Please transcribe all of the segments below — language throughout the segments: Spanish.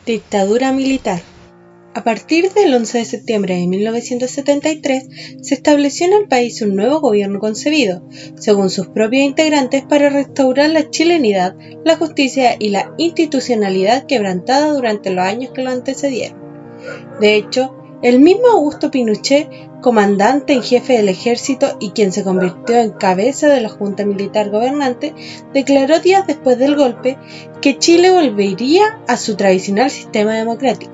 Dictadura militar. A partir del 11 de septiembre de 1973, se estableció en el país un nuevo gobierno concebido, según sus propios integrantes, para restaurar la chilenidad, la justicia y la institucionalidad quebrantada durante los años que lo antecedieron. De hecho, el mismo Augusto Pinochet, comandante en jefe del ejército y quien se convirtió en cabeza de la junta militar gobernante, declaró días después del golpe que Chile volvería a su tradicional sistema democrático.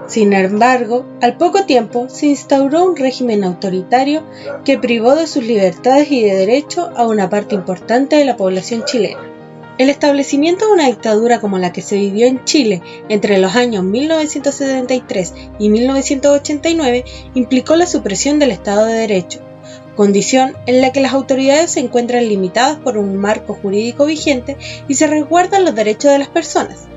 Sin embargo, al poco tiempo se instauró un régimen autoritario que privó de sus libertades y de derechos a una parte importante de la población chilena. El establecimiento de una dictadura como la que se vivió en Chile entre los años 1973 y 1989 implicó la supresión del Estado de Derecho, condición en la que las autoridades se encuentran limitadas por un marco jurídico vigente y se resguardan los derechos de las personas.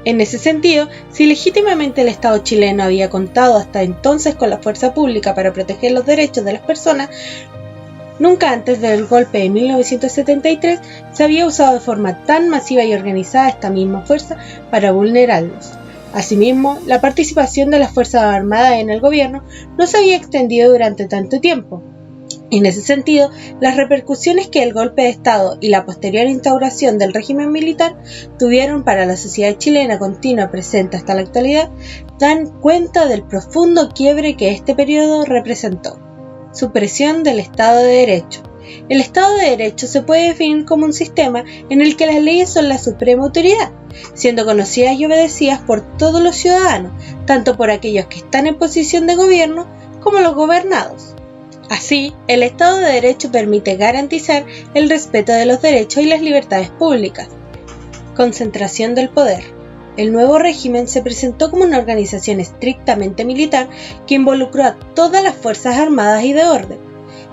En ese sentido, si legítimamente el Estado chileno había contado hasta entonces con la fuerza pública para proteger los derechos de las personas, nunca antes del golpe de 1973 se había usado de forma tan masiva y organizada esta misma fuerza para vulnerarlos. Asimismo, la participación de las Fuerzas Armadas en el gobierno no se había extendido durante tanto tiempo. En ese sentido, las repercusiones que el golpe de Estado y la posterior instauración del régimen militar tuvieron para la sociedad chilena continua presente hasta la actualidad dan cuenta del profundo quiebre que este periodo representó. Supresión del Estado de Derecho. El Estado de Derecho se puede definir como un sistema en el que las leyes son la suprema autoridad, siendo conocidas y obedecidas por todos los ciudadanos, tanto por aquellos que están en posición de gobierno como los gobernados. Así, el Estado de Derecho permite garantizar el respeto de los derechos y las libertades públicas. Concentración del poder. El nuevo régimen se presentó como una organización estrictamente militar que involucró a todas las fuerzas armadas y de orden.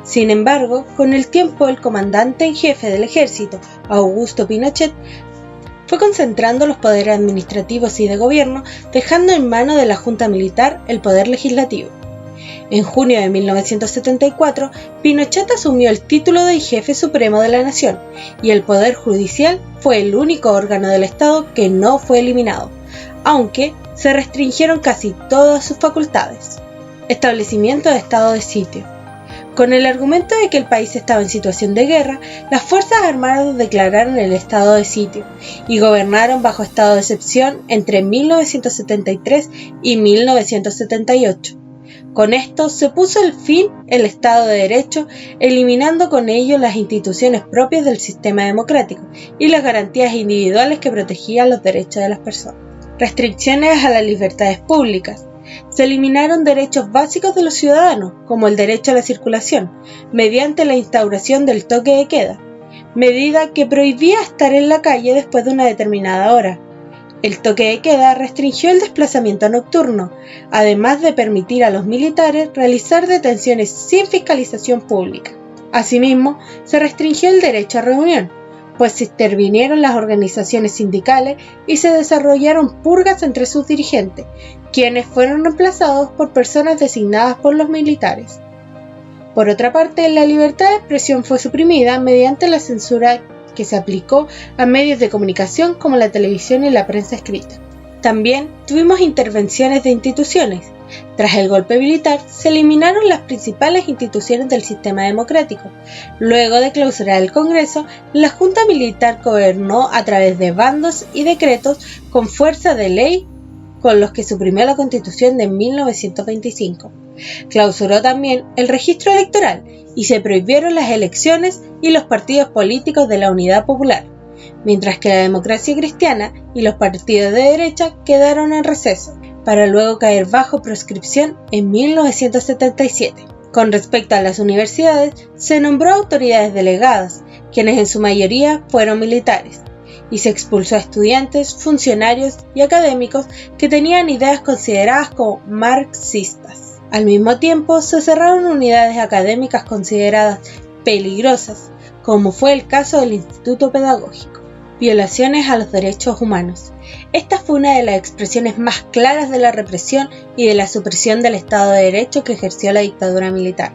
Sin embargo, con el tiempo el comandante en jefe del ejército, Augusto Pinochet, fue concentrando los poderes administrativos y de gobierno, dejando en manos de la junta militar el poder legislativo. En junio de 1974, Pinochet asumió el título de jefe supremo de la nación, y el Poder Judicial fue el único órgano del Estado que no fue eliminado, aunque se restringieron casi todas sus facultades. Establecimiento de estado de sitio. Con el argumento de que el país estaba en situación de guerra, las Fuerzas Armadas declararon el estado de sitio y gobernaron bajo estado de excepción entre 1973 y 1978. Con esto se puso el fin al Estado de Derecho, eliminando con ello las instituciones propias del sistema democrático y las garantías individuales que protegían los derechos de las personas. Restricciones a las libertades públicas. Se eliminaron derechos básicos de los ciudadanos, como el derecho a la circulación, mediante la instauración del toque de queda, medida que prohibía estar en la calle después de una determinada hora. El toque de queda restringió el desplazamiento nocturno, además de permitir a los militares realizar detenciones sin fiscalización pública. Asimismo, se restringió el derecho a reunión, pues se intervinieron las organizaciones sindicales y se desarrollaron purgas entre sus dirigentes, quienes fueron reemplazados por personas designadas por los militares. Por otra parte, la libertad de expresión fue suprimida mediante la censura que se aplicó a medios de comunicación como la televisión y la prensa escrita. También tuvimos intervenciones de instituciones. Tras el golpe militar, se eliminaron las principales instituciones del sistema democrático. Luego de clausurar el Congreso, la Junta Militar gobernó a través de bandos y decretos con fuerza de ley, con los que suprimió la Constitución de 1925. Clausuró también el registro electoral y se prohibieron las elecciones y los partidos políticos de la Unidad Popular, mientras que la Democracia Cristiana y los partidos de derecha quedaron en receso, para luego caer bajo proscripción en 1977. Con respecto a las universidades, se nombró autoridades delegadas, quienes en su mayoría fueron militares, y se expulsó a estudiantes, funcionarios y académicos que tenían ideas consideradas como marxistas. Al mismo tiempo, se cerraron unidades académicas consideradas peligrosas, como fue el caso del Instituto Pedagógico. Violaciones a los derechos humanos. Esta fue una de las expresiones más claras de la represión y de la supresión del Estado de Derecho que ejerció la dictadura militar.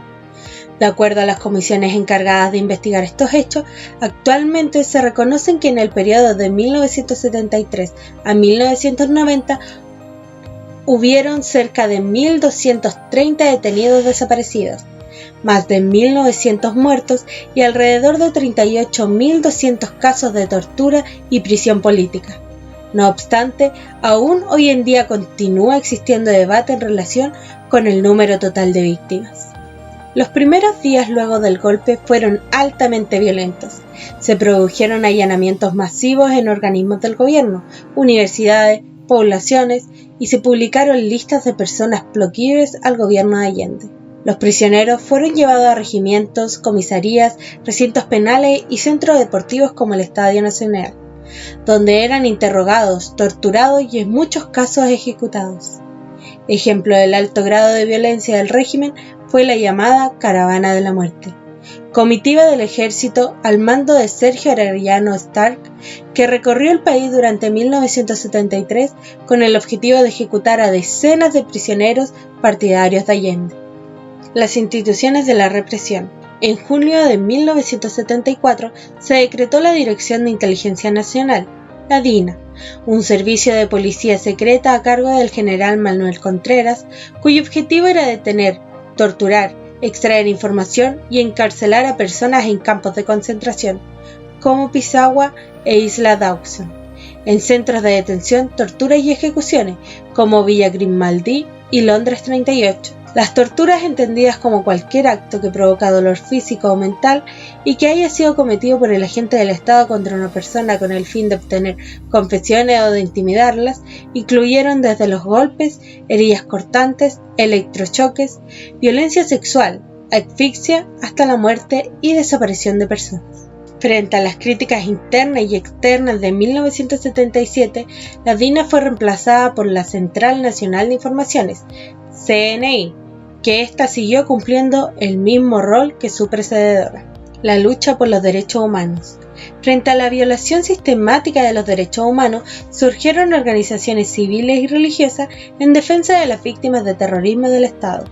De acuerdo a las comisiones encargadas de investigar estos hechos, actualmente se reconocen que en el periodo de 1973 a 1990 hubieron cerca de 1.230 detenidos desaparecidos, más de 1.900 muertos y alrededor de 38.200 casos de tortura y prisión política. No obstante, aún hoy en día continúa existiendo debate en relación con el número total de víctimas. Los primeros días luego del golpe fueron altamente violentos. Se produjeron allanamientos masivos en organismos del gobierno, universidades, poblaciones y se publicaron listas de personas proclives al gobierno de Allende. Los prisioneros fueron llevados a regimientos, comisarías, recintos penales y centros deportivos como el Estadio Nacional, donde eran interrogados, torturados y en muchos casos ejecutados. Ejemplo del alto grado de violencia del régimen fue la llamada Caravana de la Muerte, comitiva del ejército al mando de Sergio Arellano Stark, que recorrió el país durante 1973 con el objetivo de ejecutar a decenas de prisioneros partidarios de Allende. Las instituciones de la represión. En julio de 1974 se decretó la Dirección de Inteligencia Nacional, la DINA, un servicio de policía secreta a cargo del general Manuel Contreras, cuyo objetivo era detener, torturar, extraer información y encarcelar a personas en campos de concentración, como Pisagua e Isla Dawson, en centros de detención, tortura y ejecuciones, como Villa Grimaldi y Londres 38. Las torturas, entendidas como cualquier acto que provoca dolor físico o mental y que haya sido cometido por el agente del Estado contra una persona con el fin de obtener confesiones o de intimidarlas, incluyeron desde los golpes, heridas cortantes, electrochoques, violencia sexual, asfixia, hasta la muerte y desaparición de personas. Frente a las críticas internas y externas de 1977, la DINA fue reemplazada por la Central Nacional de Informaciones, CNI, que ésta siguió cumpliendo el mismo rol que su precededora. La lucha por los derechos humanos. Frente a la violación sistemática de los derechos humanos, surgieron organizaciones civiles y religiosas en defensa de las víctimas de terrorismo del Estado.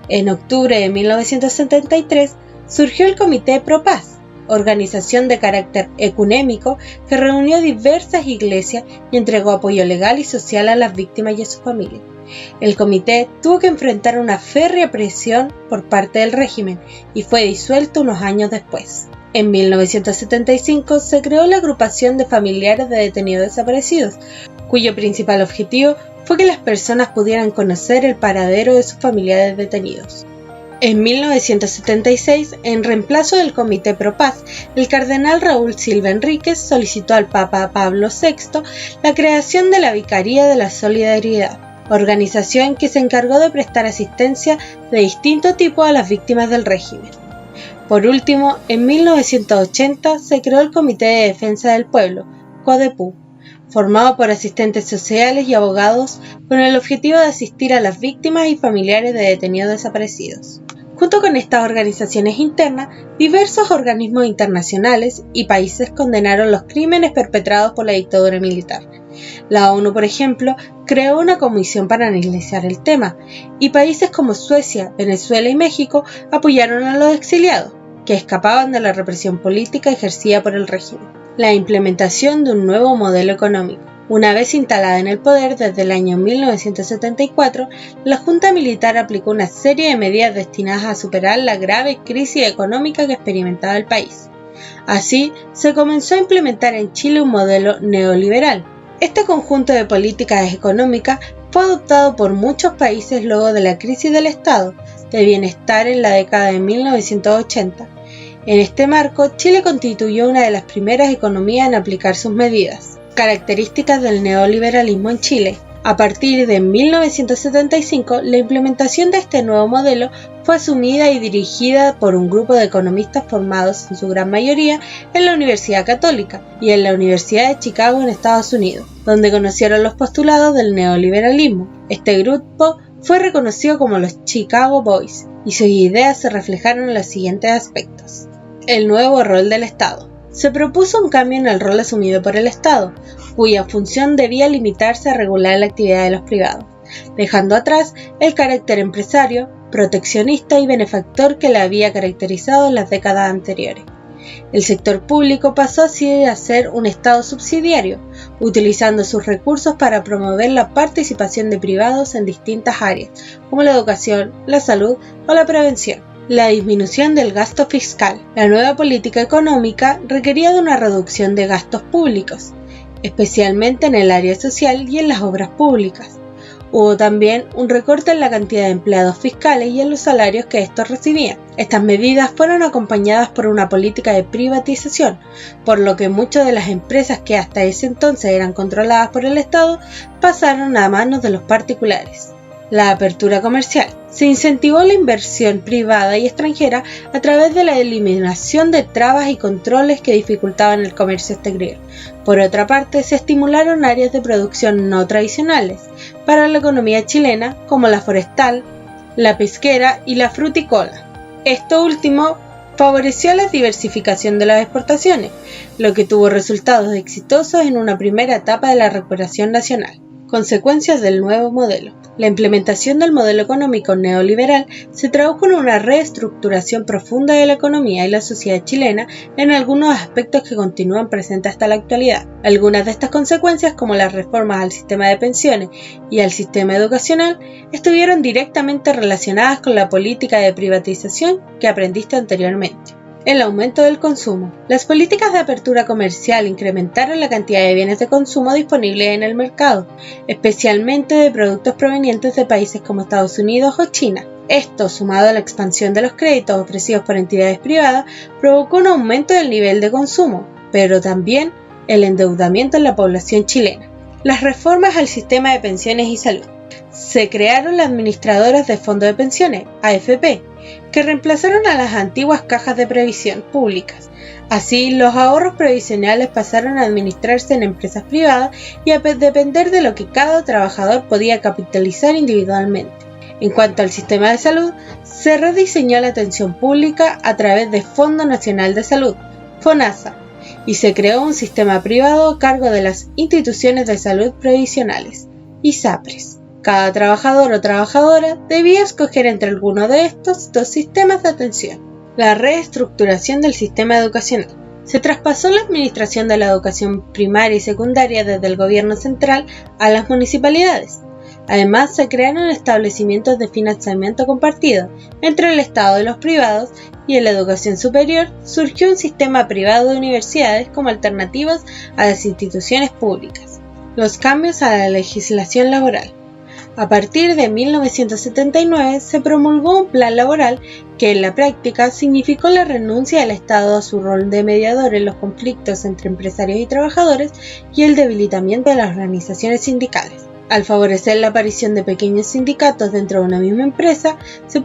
En octubre de 1973 surgió el Comité Pro Paz, organización de carácter ecuménico que reunió diversas iglesias y entregó apoyo legal y social a las víctimas y a sus familias. El comité tuvo que enfrentar una férrea presión por parte del régimen y fue disuelto unos años después. En 1975 se creó la agrupación de familiares de detenidos desaparecidos, cuyo principal objetivo fue que las personas pudieran conocer el paradero de sus familiares detenidos. En 1976, en reemplazo del Comité Pro Paz, el cardenal Raúl Silva Enríquez solicitó al Papa Pablo VI la creación de la Vicaría de la Solidaridad, organización que se encargó de prestar asistencia de distinto tipo a las víctimas del régimen. Por último, en 1980 se creó el Comité de Defensa del Pueblo, CODEPU, formado por asistentes sociales y abogados con el objetivo de asistir a las víctimas y familiares de detenidos desaparecidos. Junto con estas organizaciones internas, diversos organismos internacionales y países condenaron los crímenes perpetrados por la dictadura militar. La ONU, por ejemplo, creó una comisión para analizar el tema, y países como Suecia, Venezuela y México apoyaron a los exiliados, que escapaban de la represión política ejercida por el régimen. La implementación de un nuevo modelo económico. Una vez instalada en el poder desde el año 1974, la Junta Militar aplicó una serie de medidas destinadas a superar la grave crisis económica que experimentaba el país. Así, se comenzó a implementar en Chile un modelo neoliberal. Este conjunto de políticas económicas fue adoptado por muchos países luego de la crisis del estado de bienestar en la década de 1980. En este marco, Chile constituyó una de las primeras economías en aplicar sus medidas. Características del neoliberalismo en Chile. A partir de 1975, la implementación de este nuevo modelo fue asumida y dirigida por un grupo de economistas formados en su gran mayoría en la Universidad Católica y en la Universidad de Chicago en Estados Unidos, donde conocieron los postulados del neoliberalismo. Este grupo fue reconocido como los Chicago Boys y sus ideas se reflejaron en los siguientes aspectos. El nuevo rol del Estado. Se propuso un cambio en el rol asumido por el Estado, cuya función debía limitarse a regular la actividad de los privados, dejando atrás el carácter empresario, proteccionista y benefactor que la había caracterizado en las décadas anteriores. El sector público pasó así a ser un Estado subsidiario, utilizando sus recursos para promover la participación de privados en distintas áreas, como la educación, la salud o la prevención. La disminución del gasto fiscal. La nueva política económica requería de una reducción de gastos públicos, especialmente en el área social y en las obras públicas. Hubo también un recorte en la cantidad de empleados fiscales y en los salarios que estos recibían. Estas medidas fueron acompañadas por una política de privatización, por lo que muchas de las empresas que hasta ese entonces eran controladas por el Estado pasaron a manos de los particulares. La apertura comercial. Se incentivó la inversión privada y extranjera a través de la eliminación de trabas y controles que dificultaban el comercio exterior. Por otra parte, se estimularon áreas de producción no tradicionales para la economía chilena, como la forestal, la pesquera y la frutícola. Esto último favoreció la diversificación de las exportaciones, lo que tuvo resultados exitosos en una primera etapa de la recuperación nacional. Consecuencias del nuevo modelo. La implementación del modelo económico neoliberal se tradujo en una reestructuración profunda de la economía y la sociedad chilena en algunos aspectos que continúan presentes hasta la actualidad. Algunas de estas consecuencias, como las reformas al sistema de pensiones y al sistema educacional, estuvieron directamente relacionadas con la política de privatización que aprendiste anteriormente. El aumento del consumo. Las políticas de apertura comercial incrementaron la cantidad de bienes de consumo disponibles en el mercado, especialmente de productos provenientes de países como Estados Unidos o China. Esto, sumado a la expansión de los créditos ofrecidos por entidades privadas, provocó un aumento del nivel de consumo, pero también el endeudamiento en la población chilena. Las reformas al sistema de pensiones y salud. Se crearon las administradoras de fondos de pensiones, AFP, que reemplazaron a las antiguas cajas de previsión públicas. Así, los ahorros previsionales pasaron a administrarse en empresas privadas y a depender de lo que cada trabajador podía capitalizar individualmente. En cuanto al sistema de salud, se rediseñó la atención pública a través de Fondo Nacional de Salud, FONASA, y se creó un sistema privado a cargo de las instituciones de salud previsionales, ISAPRES. Cada trabajador o trabajadora debía escoger entre alguno de estos dos sistemas de atención. La reestructuración del sistema educacional. Se traspasó la administración de la educación primaria y secundaria desde el gobierno central a las municipalidades. Además, se crearon establecimientos de financiamiento compartido entre el Estado y los privados, y en la educación superior surgió un sistema privado de universidades como alternativas a las instituciones públicas. Los cambios a la legislación laboral. A partir de 1979 se promulgó un plan laboral que en la práctica significó la renuncia del Estado a su rol de mediador en los conflictos entre empresarios y trabajadores y el debilitamiento de las organizaciones sindicales. Al favorecer la aparición de pequeños sindicatos dentro de una misma empresa, se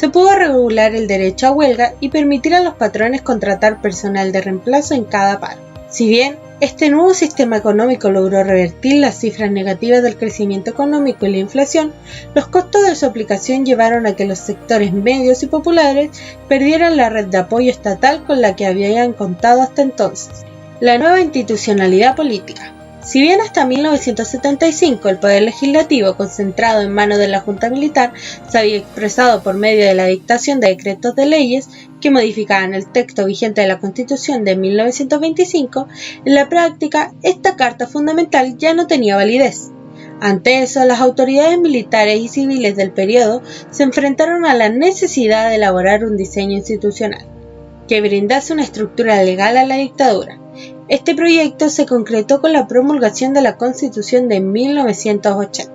pudo regular el derecho a huelga y permitir a los patrones contratar personal de reemplazo en cada paro. Si bien este nuevo sistema económico logró revertir las cifras negativas del crecimiento económico y la inflación, los costos de su aplicación llevaron a que los sectores medios y populares perdieran la red de apoyo estatal con la que habían contado hasta entonces. La nueva institucionalidad política. Si bien hasta 1975 el poder legislativo, concentrado en manos de la Junta Militar, se había expresado por medio de la dictación de decretos de leyes que modificaban el texto vigente de la Constitución de 1925, en la práctica esta Carta Fundamental ya no tenía validez. Ante eso, las autoridades militares y civiles del periodo se enfrentaron a la necesidad de elaborar un diseño institucional que brindase una estructura legal a la dictadura. Este proyecto se concretó con la promulgación de la Constitución de 1980.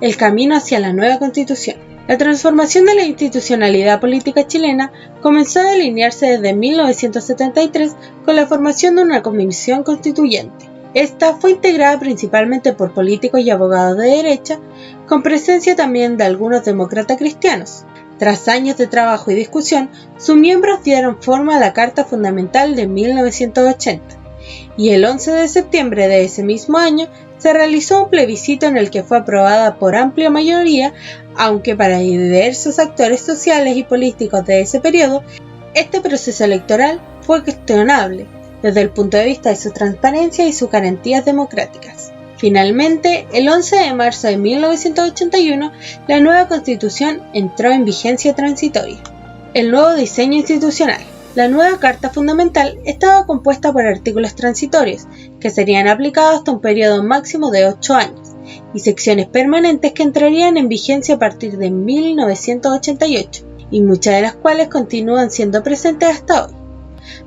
El camino hacia la nueva Constitución. La transformación de la institucionalidad política chilena comenzó a delinearse desde 1973 con la formación de una comisión constituyente. Esta fue integrada principalmente por políticos y abogados de derecha, con presencia también de algunos demócratas cristianos. Tras años de trabajo y discusión, sus miembros dieron forma a la Carta Fundamental de 1980. Y el 11 de septiembre de ese mismo año se realizó un plebiscito en el que fue aprobada por amplia mayoría, aunque para diversos actores sociales y políticos de ese periodo, este proceso electoral fue cuestionable desde el punto de vista de su transparencia y sus garantías democráticas. Finalmente, el 11 de marzo de 1981, la nueva Constitución entró en vigencia transitoria. El nuevo diseño institucional. La nueva Carta Fundamental estaba compuesta por artículos transitorios, que serían aplicados hasta un periodo máximo de 8 años, y secciones permanentes que entrarían en vigencia a partir de 1988, y muchas de las cuales continúan siendo presentes hasta hoy.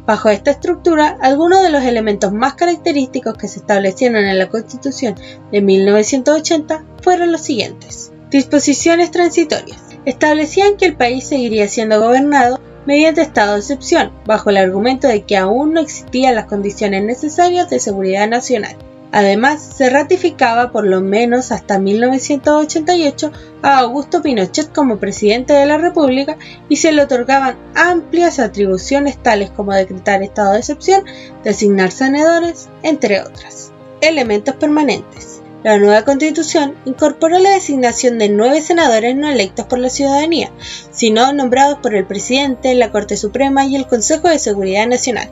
Bajo esta estructura, algunos de los elementos más característicos que se establecieron en la Constitución de 1980 fueron los siguientes. Disposiciones transitorias. Establecían que el país seguiría siendo gobernado mediante estado de excepción, bajo el argumento de que aún no existían las condiciones necesarias de seguridad nacional. Además, se ratificaba por lo menos hasta 1988 a Augusto Pinochet como presidente de la República y se le otorgaban amplias atribuciones tales como decretar estado de excepción, designar senadores, entre otras. Elementos permanentes. La nueva Constitución incorporó la designación de 9 senadores no electos por la ciudadanía, sino nombrados por el presidente, la Corte Suprema y el Consejo de Seguridad Nacional.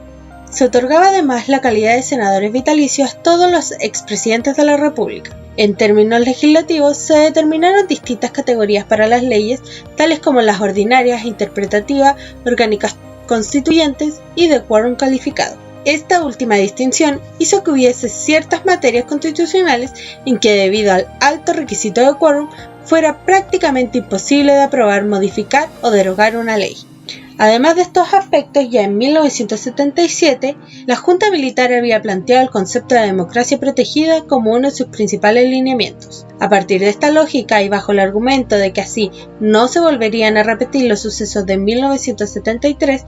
Se otorgaba además la calidad de senadores vitalicios a todos los expresidentes de la República. En términos legislativos, se determinaron distintas categorías para las leyes, tales como las ordinarias, interpretativas, orgánicas constituyentes y de quórum calificado. Esta última distinción hizo que hubiese ciertas materias constitucionales en que, debido al alto requisito de quórum, fuera prácticamente imposible de aprobar, modificar o derogar una ley. Además de estos aspectos, ya en 1977, la Junta Militar había planteado el concepto de democracia protegida como uno de sus principales lineamientos. A partir de esta lógica y bajo el argumento de que así no se volverían a repetir los sucesos de 1973,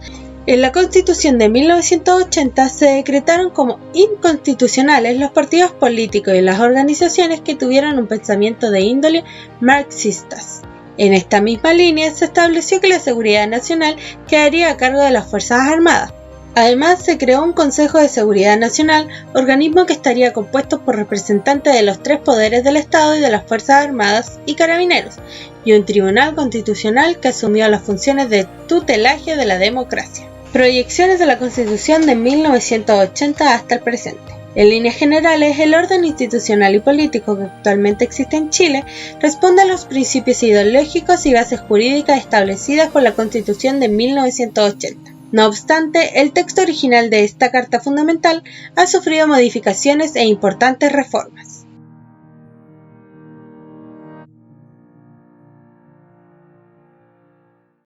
en la Constitución de 1980 se decretaron como inconstitucionales los partidos políticos y las organizaciones que tuvieran un pensamiento de índole marxistas. En esta misma línea se estableció que la seguridad nacional quedaría a cargo de las Fuerzas Armadas. Además, se creó un Consejo de Seguridad Nacional, organismo que estaría compuesto por representantes de los 3 poderes del Estado y de las Fuerzas Armadas y Carabineros, y un Tribunal Constitucional que asumió las funciones de tutelaje de la democracia. Proyecciones de la Constitución de 1980 hasta el presente. En líneas generales, el orden institucional y político que actualmente existe en Chile responde a los principios ideológicos y bases jurídicas establecidas por la Constitución de 1980. No obstante, el texto original de esta Carta Fundamental ha sufrido modificaciones e importantes reformas.